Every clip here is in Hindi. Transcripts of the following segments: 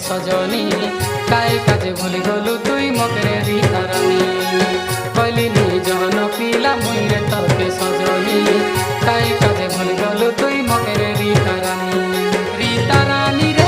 सजनी काए काजे भूली गलु तुई मके रीता रानी कहली निज न पिला मुई रे तोके सजनी काए काजे भूली गलु तुई मके रीता रानी रे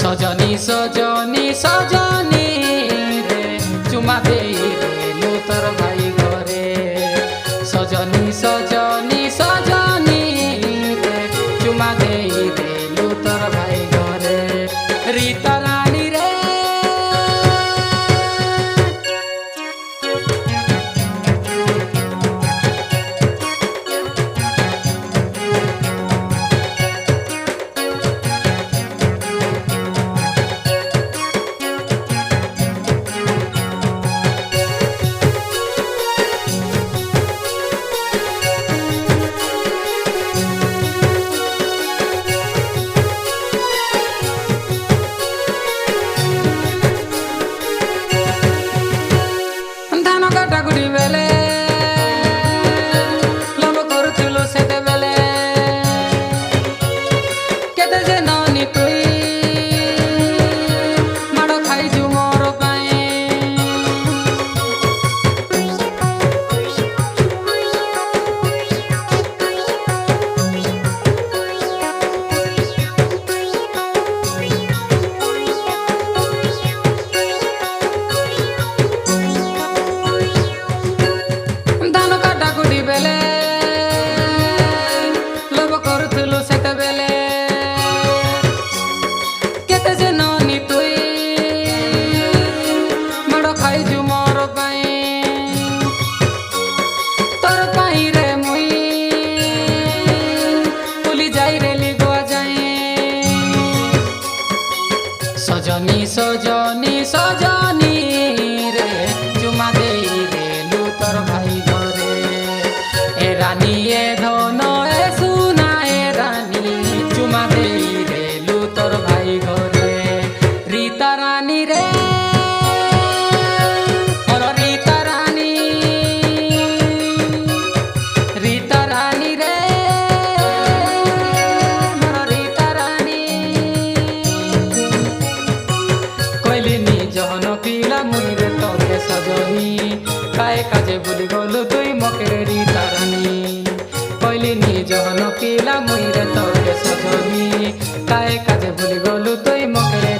सजनी सजनी सजनी रे चुमा दे रे तोर भाई घरे सजनी सजनी सजनी रे चुमा दे रे तोर भाई घरे रीता रानी रे सजनी सजनी सजनी रे चुमा दे रे तोर भाई घरे ए रानी ए धन ए सुना ए रानी चुमा दे रे तोर भाई घरे रीता रानी रे और रीता रानी रे काए काजे भूली गलु तुई मके रीता रानी कहली निज न पिला मुई रे तोके सजनी काए काजे भूली गलु तुई मके